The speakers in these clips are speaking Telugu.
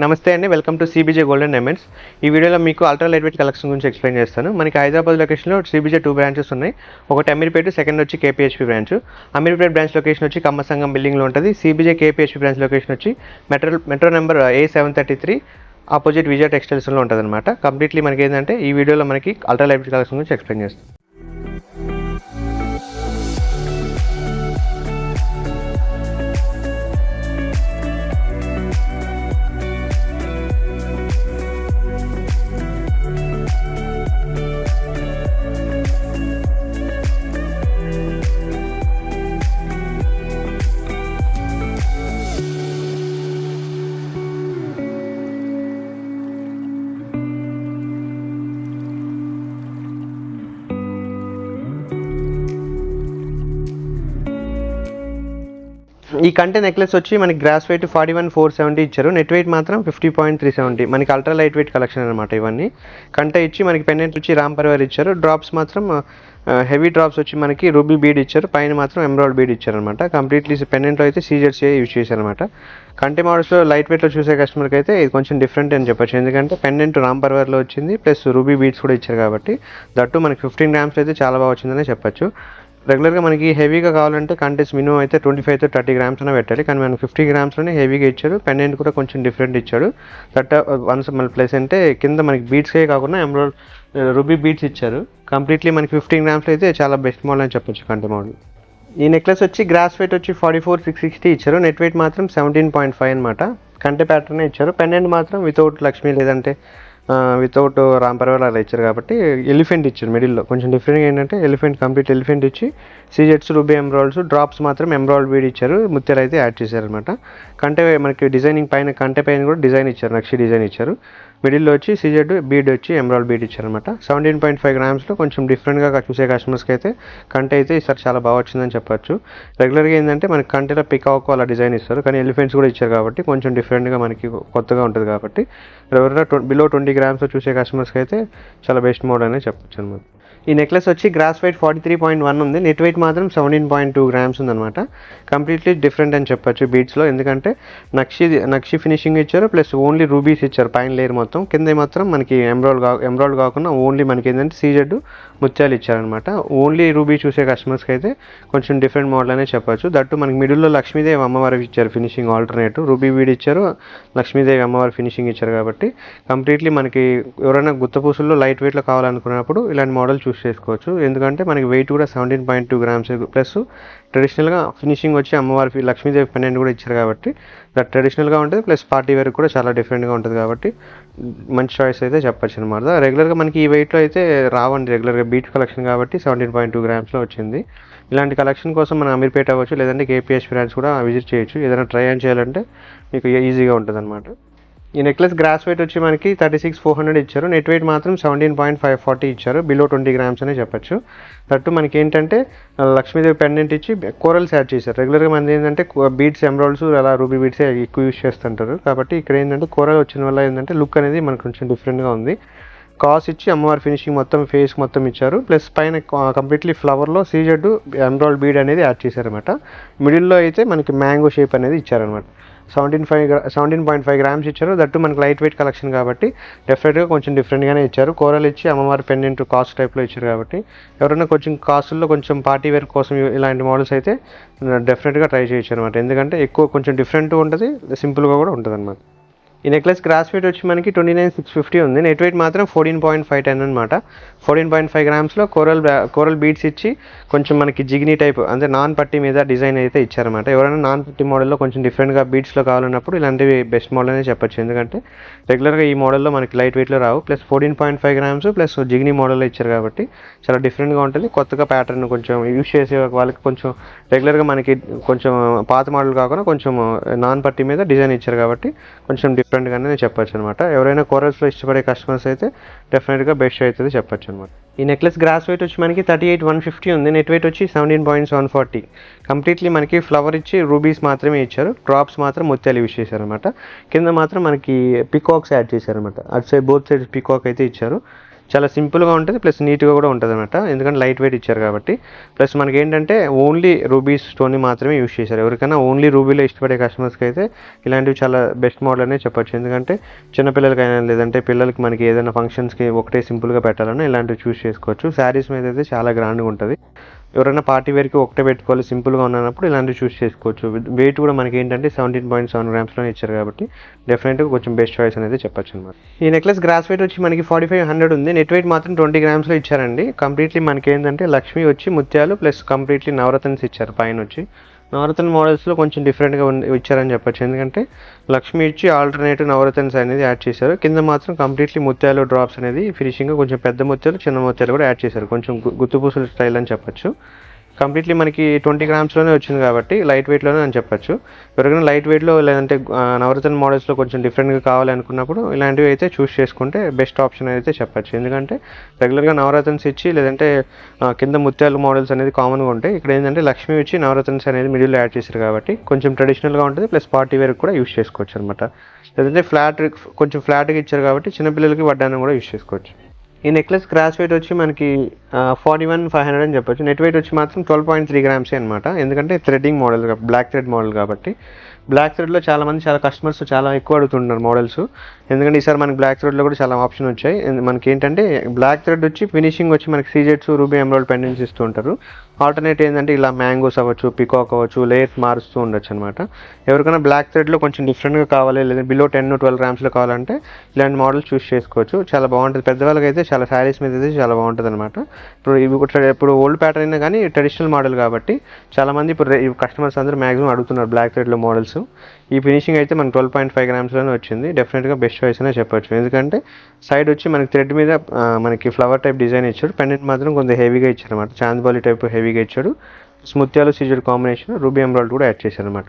నమస్తే అండి, welcome to CBJ golden diamonds. ఈ వీడియోలో మీకు అల్ట్రా లైట్ వెయిట్ కలెక్షన్ గురించి ఎక్స్ప్లెయిన్ చేస్తాను. మనకి హైదరాబాద్ లొకేషన్లో సిబిజే 2 బ్రాంచెస్ ఉన్నాయి. ఒకటి అమీర్పేట, సెకండ్ వచ్చి KPHP branch. Ameerpet branch location వచ్చి కమ్మసంగం బిల్డింగ్లో ఉంటుంది. సిబిజే కేపీహెచ్పీ బ్రాంచ్ లొకేషన్ వచ్చి మెట్రో నెంబర్ A733 ఆపోజిట్ విజయ టెక్స్టైల్స్లో ఉంటుంది అనమాట. కంప్లీట్లీ మనకి ఏంటంటే ఈ వీడియోలో మనకి అల్ట్రా లైట్ వెయిట్ కలెక్షన్ గురించి ఎక్స్ప్లెయిన్ చేస్తాను. ఈ కంటే నెక్లెస్ వచ్చి మనకి గ్రాస్ వెయిట్ 41,470 ఇచ్చారు. నెట్ వెయిట్ మాత్రం 50.370. మనకి అల్ట్రా లైట్ వెయిట్ కలెక్షన్ అనమాట. ఇవన్నీ కంటే ఇచ్చి మనకి పెండెంట్ వచ్చి రామ్ పరివార్ ఇచ్చారు. డ్రాప్స్ మాత్రం హెవీ డ్రాప్స్ వచ్చి మనకి రూబీ బీడ్ ఇచ్చారు. పైన మాత్రం ఎమరాల్డ్ బీడ్ ఇచ్చారు అనమాట. కంప్లీట్లీ పెండెంట్లో అయితే సీజర్స్ యూజ్ చేశారు అనమాట. కంటే మోడల్స్లో లైట్ వెయిట్లో చూసే కస్టమర్కి అయితే ఇది కొంచెం డిఫరెంట్ అని చెప్పొచ్చు. ఎందుకంటే పెండెంట్ రామ్ పరివార్లో వచ్చింది, ప్లస్ రూబీ బీడ్స్ కూడా ఇచ్చారు కాబట్టి దట్టు మనకి 15 గ్రామ్స్ అయితే చాలా బాగా వచ్చిందనే చెప్పొచ్చు. రెగ్యులర్గా మనకి హెవీగా కావాలంటే కంటెస్ మినిమం అయితే 25 to 30 గ్రామ్స్ అయినా పెట్టాలి. కానీ మనకి 50 గ్రామ్స్లోనే హెవీగా ఇచ్చాడు. పెండెంట్ కూడా కొంచెం డిఫరెంట్ ఇచ్చాడు. దట్ వన్స్ మన ప్లేస్ అంటే కింద మనకి బీడ్స్కే కాకుండా ఎమరాల్డ్ రూబీ బీడ్స్ ఇచ్చారు. కంప్లీట్లీ మనకి 15 గ్రామ్స్లో అయితే చాలా బెస్ట్ మోడల్ అని చెప్పొచ్చు కంటే మోడల్. ఈ నెక్లెస్ వచ్చి గ్రాస్ వెయిట్ వచ్చి 44,660 ఇచ్చారు. నెట్ వెయిట్ మాత్రం 17.5 అనమాట. కంటే ప్యాటర్న్ ఇచ్చారు. పెండెంట్ మాత్రం వితౌట్ లక్ష్మి లేదంటే వితౌట్ రామ్ పరివార్ అలా ఇచ్చారు కాబట్టి ఎలిఫెంట్ ఇచ్చారు మిడిల్లో. కొంచెం డిఫరెంట్గా ఏంటంటే కంప్లీట్ ఎలిఫెంట్ ఇచ్చి సీజెట్స్ రూబీ ఎమరాల్డ్స్ డ్రాప్స్ మాత్రం ఎమరాల్డ్ బీడ్ ఇచ్చారు. ముత్యాలు అయితే యాడ్ చేశారనమాట. కంటే మనకి డిజైనింగ్ పైన కంటే పైన కూడా డిజైన్ ఇచ్చారు, నక్షి డిజైన్ ఇచ్చారు. మిడిల్లో వచ్చి సీజెడ్ బీడ్ వచ్చి ఎమరాల్డ్ బీడ్ ఇచ్చారనమాట. 17.5 గ్రామ్స్లో కొంచెం డిఫరెంట్గా చూసే కస్టమర్స్కి అయితే కంటే అయితే ఈసారి చాలా బాగా వచ్చిందని చెప్పొచ్చు. రెగ్యులర్గా ఏంటంటే మనకి కంటెలో పికాక్ అలా డిజైన్ ఇస్తారు, కానీ ఎలిఫెంట్స్ కూడా ఇచ్చారు కాబట్టి కొంచెం డిఫరెంట్గా మనకి కొత్తగా ఉంటుంది కాబట్టి ఎవరైనా బిలో 20 గ్రామ్స్లో చూసే కస్టమర్స్కి అయితే చాలా బెస్ట్ మోడల్ అని చెప్పొచ్చు అనమాట. ఈ నెక్లెస్ వచ్చి గ్రాస్ వెయిట్ 43.1 ఉంది. నెట్ వెయిట్ మాత్రం 17.2 గ్రామ్స్ ఉందన్నమాట. కంప్లీట్లీ డిఫరెంట్ అని చెప్పొచ్చు బీడ్స్లో. ఎందుకంటే నక్షి ఫినిషింగ్ ఇచ్చారు, ప్లస్ ఓన్లీ రూబీస్ ఇచ్చారు పైన లేయర్ మొత్తం. కింద మాత్రం మనకి ఎమరాల్డ్ కాకుండా ఓన్లీ మనకి ఏంటంటే సీజెడ్ ముత్యాలు ఇచ్చారనమాట. ఓన్లీ రూబీ చూసే కస్టమర్స్కి అయితే కొంచెం డిఫరెంట్ మోడల్ అనే చెప్పొచ్చు. దట్టు మనకి మిడిల్లో లక్ష్మీదేవి అమ్మవారికి ఇచ్చారు ఫినిషింగ్ ఆల్టర్నేటివ్. రూబీ బీడ్ ఇచ్చారు, లక్ష్మీదేవి అమ్మవారి ఫినిషింగ్ ఇచ్చారు కాబట్టి కంప్లీట్లీ మనకి ఎవరైనా గుత్తపూసల్లో లైట్ వెయిట్లో కావాలనుకున్నప్పుడు ఇలాంటి మోడల్ చూస్ చేసుకోవచ్చు. ఎందుకంటే మనకి వెయిట్ కూడా 17.2 గ్రామ్స్ ప్లస్ ట్రెడిషనల్గా ఫినిషింగ్ వచ్చి అమ్మవారి లక్ష్మీదేవి పెండెంట్ కూడా ఇచ్చారు కాబట్టి దట్ ట్రెడిషనల్గా ఉంటుంది, ప్లస్ పార్టీ వేర్ కూడా చాలా డిఫరెంట్గా ఉంటుంది కాబట్టి మంచి చాయిస్ అయితే చెప్పచ్చు అనమాట. రెగ్యులర్గా మనకి ఈ వెయిట్లో అయితే రావండి, రెగ్యులర్గా బీట్ కలెక్షన్ కాబట్టి 17.2 గ్రామ్స్లో వచ్చింది. ఇలాంటి కలెక్షన్ కోసం మనం అమీర్పేట అవ్వచ్చు, లేదంటే కేపీహెచ్ బ్రాంచ్ కూడా విజిట్ చేయొచ్చు. ఏదైనా ట్రై అని చేయాలంటే మీకు ఈజీగా ఉంటుంది అనమాట. ఈ నెక్లెస్ గ్రాస్ వెయిట్ వచ్చి మనకి 36,400 ఇచ్చారు. నెట్ వెయిట్ మాత్రం 17.540 ఇచ్చారు. బిలో 20 గ్రామ్స్ అనే చెప్పచ్చు. దట్టు మనకి ఏంటంటే లక్ష్మీదేవి పెండెంట్ ఇచ్చి కోరల్స్ యాడ్ చేశారు. రెగ్యులర్గా మనది ఏంటంటే బీడ్స్ ఎమరాల్డ్స్ అలా రూబీ బీడ్స్ ఎక్కువ యూజ్ చేస్తుంటారు కాబట్టి ఇక్కడ ఏంటంటే కోరల్ వచ్చిన వల్ల ఏంటంటే లుక్ అనేది మనకు కొంచెం డిఫరెంట్గా ఉంది. కాస్ ఇచ్చి అమ్మవారి ఫినిషింగ్ మొత్తం ఫేస్ మొత్తం ఇచ్చారు. ప్లస్ పైన కంప్లీట్లీ ఫ్లవర్లో సీజెడ్ ఎమరాల్డ్ బీడ్ అనేది యాడ్ చేశారనమాట. మిడిల్లో అయితే మనకి మ్యాంగో షేప్ అనేది ఇచ్చారనమాట. 17.5 గ్రామ్స్ ఇచ్చారు. దట్టు మనకి లైట్ వెయిట్ కలెక్షన్ కాబట్టి డెఫినెట్గా కొంచెం డిఫరెంట్గానే ఇచ్చారు. కోరల్ ఇచ్చి అమ్మవారి పెండెంట్ కాస్ట్ టైప్లో ఇచ్చారు కాబట్టి ఎవరైనా కొంచెం కాస్ట్లో కొంచెం పార్టీ వేర్ కోసం ఇలాంటి మోడల్స్ అయితే డెఫినెట్గా ట్రై చేయొచ్చు అనమాట. ఎందుకంటే ఎక్కువ కొంచెం డిఫరెంట్ ఉంటుంది, సింపుల్గా కూడా ఉంటుంది అనమాట. ఈ నెక్లెస్ గ్రాస్ వెయిట్ వచ్చి మనకి 29,650 ఉంది. నెట్ వెయిట్ మాత్రం 14.510 అనమాట. 14.5 గ్రామ్స్లో కోరల్ బీడ్స్ ఇచ్చి కొంచెం మనకి జిగ్నీ టైప్ అంటే నాన్ పట్టీ మీద డిజైన్ అయితే ఇచ్చారనమాట. ఎవరైనా నాన్ పట్టీ మోడల్లో కొంచెం డిఫరెంట్గా బీడ్స్లో కావాలన్నప్పుడు ఇలాంటివి బెస్ట్ మోడల్ అనే చెప్పొచ్చు. ఎందుకంటే రెగ్యులర్గా ఈ మోడల్లో మనకి లైట్ వెయిట్లో రావు, ప్లస్ 14.5 గ్రామ్స్ ప్లస్ జిగ్నీ మోడల్లో ఇచ్చారు కాబట్టి చాలా డిఫరెంట్గా ఉంటుంది. కొత్తగా ప్యాటర్న్ కొంచెం యూజ్ చేసే వాళ్ళకి కొంచెం రెగ్యులర్గా మనకి కొంచెం పాత మోడల్ కాకుండా కొంచెం నాన్ పట్టీ మీద డిజైన్ ఇచ్చారు కాబట్టి కొంచెం డిఫరెంట్గానే చెప్పొచ్చు అనమాట. ఎవరైనా కోరల్స్లో ఇష్టపడే కస్టమర్స్ అయితే డెఫినెట్గా బెస్ట్ అవుతుంది చెప్పొచ్చు అనమాట. ఈ నెక్లెస్ గ్రాస్ వెయిట్ వచ్చి మనకి 38,150 ఉంది. నెట్ వెయిట్ వచ్చి 17.740. కంప్లీట్లీ మనకి ఫ్లవర్ ఇచ్చి రూబీస్ మాత్రమే ఇచ్చారు. డ్రాప్స్ మాత్రం ముత్యాలు యూజ్ చేశారనమాట. కింద మాత్రం మనకి పికాక్స్ యాడ్ చేశారనమాట. అటు సైడ్ బోత్ సైడ్స్ పికాక్ అయితే ఇచ్చారు. చాలా సింపుల్గా ఉంటుంది, ప్లస్ నీట్గా కూడా ఉంటుంది అనమాట. ఎందుకంటే లైట్ వెయిట్ ఇచ్చారు కాబట్టి. ప్లస్ మనకి ఏంటంటే ఓన్లీ రూబీ స్టోన్ని మాత్రమే యూస్ చేశారు. ఎవరికైనా ఓన్లీ రూబీలో ఇష్టపడే కస్టమర్స్కి అయితే ఇలాంటివి చాలా బెస్ట్ మోడల్ అనే చెప్పొచ్చు. ఎందుకంటే చిన్నపిల్లలకైనా లేదంటే పిల్లలకి మనకి ఏదైనా ఫంక్షన్స్కి ఒకటే సింపుల్గా పెట్టాలన్నా ఇలాంటివి చూస్ చేసుకోవచ్చు. శారీస్ మీద అయితే చాలా గ్రాండ్గా ఉంటుంది. ఎవరైనా పార్టీ వేర్కి ఒకటే పెట్టుకోవాలి సింపుల్గా ఉన్నప్పుడు ఇలాంటివి చూస్ చేసుకోవచ్చు. వెయిట్ కూడా మనకి ఏంటంటే 17.7 గ్రామ్స్లోనే ఇచ్చారు కాబట్టి డెఫినెట్గా కొంచెం బెస్ట్ చాయిస్ అనేది చెప్పొచ్చు అనమాట. ఈ నెక్లెస్ గ్రాస్ వెయిట్ వచ్చి మనకి 4500 ఉంది. నెట్ వెయిట్ మాత్రం 20 గ్రామ్స్లో ఇచ్చారండి. కంప్లీట్లీ మనకి ఏంటంటే లక్ష్మి వచ్చి ముత్యాలు ప్లస్ కంప్లీట్లీ నవరత్న్స్ ఇచ్చారు. పైన వచ్చి నవరత్న మోడల్స్లో కొంచెం డిఫరెంట్గా ఇచ్చారని చెప్పొచ్చు. ఎందుకంటే లక్ష్మి ఇచ్చి ఆల్టర్నేటివ్ నవరత్న్స్ అనేది యాడ్ చేశారు. కింద మాత్రం కంప్లీట్లీ ముత్యాలు డ్రాప్స్ అనేది ఫినిషింగ్ కొంచెం పెద్ద ముత్యాలు చిన్న ముత్యాలు కూడా యాడ్ చేశారు. కొంచెం గుత్తుపూసల స్టైల్ అని చెప్పొచ్చు. కంప్లీట్లీ మనకి 20 గ్రామ్స్లోనే వచ్చింది కాబట్టి లైట్ వెయిట్లోనే అని చెప్పొచ్చు. ఎవరికైనా లైట్ వెయిట్లో లేదంటే నవరత్న మోడల్స్లో కొంచెం డిఫరెంట్గా కావాలి అనుకున్నప్పుడు ఇలాంటివి అయితే చూస్ చేసుకుంటే బెస్ట్ ఆప్షన్ అయితే చెప్పొచ్చు. ఎందుకంటే రెగ్యులర్గా నవరత్న్స్ ఇచ్చి లేదంటే కింద ముత్యాలు మోడల్స్ అనేది కామన్గా ఉంటాయి. ఇక్కడ ఏంటంటే లక్ష్మి ఇచ్చి నవరత్న్స్ అనేది మిడిల్లో యాడ్ చేశారు కాబట్టి కొంచెం ట్రెడిషనల్గా ఉంటుంది, ప్లస్ పార్టీ వేర్ కూడా యూస్ చేసుకోవచ్చు అనమాట. లేదంటే కొంచెం ఫ్లాట్గా ఇచ్చారు కాబట్టి చిన్నపిల్లలకి వడ్డానం కూడా యూస్ చేసుకోవచ్చు. ఈ నెక్లెస్ గ్రాస్ వెయిట్ వచ్చి మనకి 41,500 అని చెప్పొచ్చు. నెట్ వెయిట్ వచ్చి మాత్రం 12.3 గ్రామ్సే అనమాట. ఎందుకంటే threading model, black thread model కాబట్టి. బ్లాక్ థ్రెడ్లో చాలా కస్టమర్స్ చాలా ఎక్కువ అడుగుతున్నారు మోడల్స్. ఎందుకంటే ఈసారి మనకి బ్లాక్ థ్రెడ్లో కూడా చాలా ఆప్షన్ వచ్చాయి. మనకి ఏంటంటే బ్లాక్ థ్రెడ్ వచ్చి ఫినిషింగ్ వచ్చి మనకి సీజెట్స్ రూబీ ఎమరాల్డ్ పెండెంట్స్ ఇస్తూ ఉంటారు. ఆల్టర్నేట్ ఏంటంటే ఇలా మ్యాంగోస్ అవ్వచ్చు, పికాక్ అవ్వచ్చు, లేయర్స్ మారుస్తూ ఉండొచ్చు అనమాట. ఎవరికైనా బ్లాక్ థ్రెడ్లో కొంచెం డిఫరెంట్గా కావాలి లేదా బిలో 10-12 గ్రామ్స్లో కావాలంటే ఇలాంటి మోడల్ చూస్ చేసుకోవచ్చు. చాలా బాగుంటుంది. పెద్దవాళ్ళకి అయితే చాలా శారీస్ మీద అయితే చాలా బాగుంటుంది అనమాట. ఇప్పుడు ఓల్డ్ ప్యాటర్న్ అయినా కానీ ట్రెడిషనల్ మోడల్ కాబట్టి చాలామంది ఇప్పుడు కస్టమర్స్ అందరూ మ్యాక్సిమం అడుగుతున్నారు బ్లాక్ థ్రెడ్లో మోడల్స్. ఈ ఫినిషింగ్ అయితే మనకి 12.5 గ్రామ్స్లోనే వచ్చింది. డెఫినెట్గా బెస్ట్ చాయిస్ అనే చెప్పొచ్చు. ఎందుకంటే సైడ్ వచ్చి మనకి థ్రెడ్ మీద మనకి ఫ్లవర్ టైప్ డిజైన్ ఇచ్చాడు. పెండెంట్ మాత్రం కొంచెం హెవీగా ఇచ్చారు అనమాట. చాంద్బాలి టైప్ హెవీగా ఇచ్చాడు. ముత్యాలు సీజెడ్ కాంబినేషన్ రూబీ ఎమరాల్డ్ కూడా యాడ్ చేశారు అనమాట.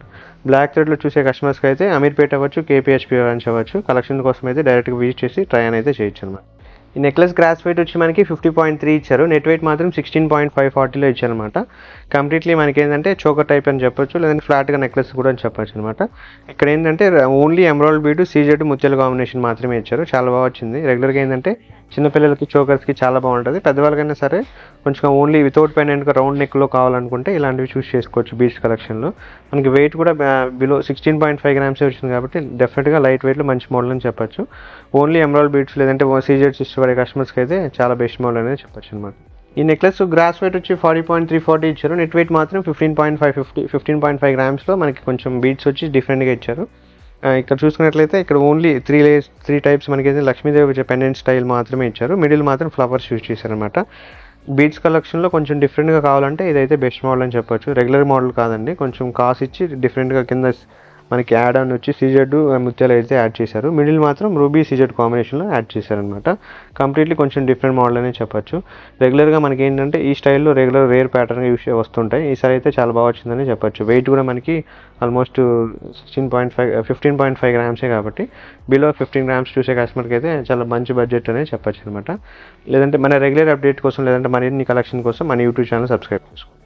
బ్లాక్ థ్రెడ్లో చూసే కస్టమర్స్కి అయితే అమీర్పేట అవ్వచ్చు, కేపీహెచ్పీ అవ్వచ్చు, కలెక్షన్ కోసం అయితే డైరెక్ట్గా విజిట్ చేసి ట్రై అయితే చేయొచ్చు అనమాట. ఈ నెక్లెస్ గ్రాస్ వెయిట్ వచ్చి మనకి 50.3 ఇచ్చారు. నెట్ వెయిట్ మాత్రం 16.540లో ఇచ్చారనమాట. కంప్లీట్లీ మనకి ఏంటంటే చోకర్ టైప్ అని చెప్పొచ్చు, లేదంటే ఫ్లాట్గా నెక్లెస్ కూడా అని చెప్పొచ్చు అనమాట. ఇక్కడ ఏంటంటే ఓన్లీ ఎమరాల్డ్ బీడ్ సీజెడ్ ముత్యాల కాంబినేషన్ మాత్రమే ఇచ్చారు. చాలా బాగా వచ్చింది. రెగ్యులర్గా ఏంటంటే చిన్నపిల్లలకి చోకర్స్కి చాలా బాగుంటుంది. పెద్దవాళ్ళకైనా సరే కొంచెం ఓన్లీ వితౌట్ పెండెంట్గా రౌండ్ నెక్లో కావాలనుకుంటే ఇలాంటివి చూస్ చేసుకోవచ్చు. బీడ్స్ కలెక్షన్లో మనకి వెయిట్ కూడా బిలో 16.5 గ్రామ్సే వచ్చింది కాబట్టి డెఫినెట్గా లైట్ వెయిట్లో మంచి మోడల్ అని చెప్పొచ్చు. ఓన్లీ ఎమరాల్డ్ బీడ్స్ లేదంటే సీజెడ్స్ ఇష్టపడే కస్టమర్స్కి అయితే చాలా బెస్ట్ మోడల్ అనేది చెప్పొచ్చు అనమాట. ఈ నెక్లెస్ గ్రాస్ వెయిట్ వచ్చి 40.340 ఇచ్చారు. నెట్ వెయిట్ మాత్రం 15.5 గ్రామ్స్లో మనకి కొంచెం బీడ్స్ వచ్చి డిఫరెంట్గా ఇచ్చారు. ఇక్కడ చూసుకున్నట్లయితే ఇక్కడ ఓన్లీ 3 టైప్స్ మనకి లక్ష్మీదేవి పెండెంట్ స్టైల్ మాత్రమే ఇచ్చారు. మిడిల్ మాత్రం ఫ్లవర్స్ యూజ్ చేశారనమాట. బీడ్స్ కలెక్షన్లో కొంచెం డిఫరెంట్గా కావాలంటే ఇదైతే బెస్ట్ మోడల్ అని చెప్పొచ్చు. రెగ్యులర్ మోడల్ కాదండి, కొంచెం కాస్ట్ ఇచ్చి డిఫరెంట్గా కింద మనకి యాడ్ ఆన్ వచ్చి సీజెడ్ ముత్యాలు అయితే యాడ్ చేశారు. మిడిల్ మాత్రం రూబీ సీజెడ్ కాంబినేషన్లో యాడ్ చేశారనమాట. కంప్లీట్లీ కొంచెం డిఫరెంట్ మోడల్ అనే చెప్పొచ్చు. రెగ్యులర్గా మనకి ఏంటంటే ఈ స్టైల్లో రేర్ ప్యాటర్న్ యూస్ వస్తుంటాయి. ఈసారి అయితే చాలా బాగా వచ్చిందని చెప్పొచ్చు. వెయిట్ కూడా మనకి ఆల్మోస్ట్ 15.5 గ్రామ్సే కాబట్టి బిలో 15 గ్రామ్స్ చూసే కస్టమర్కి అయితే చాలా మంచి బడ్జెట్ అనేది చెప్పొచ్చు అనమాట. లేదంటే మన రెగ్యులర్ అప్డేట్ కోసం లేదంటే మరిన్ని కలెక్షన్ కోసం మన యూట్యూబ్ ఛానల్ సబ్స్క్రైబ్ చేసుకోండి.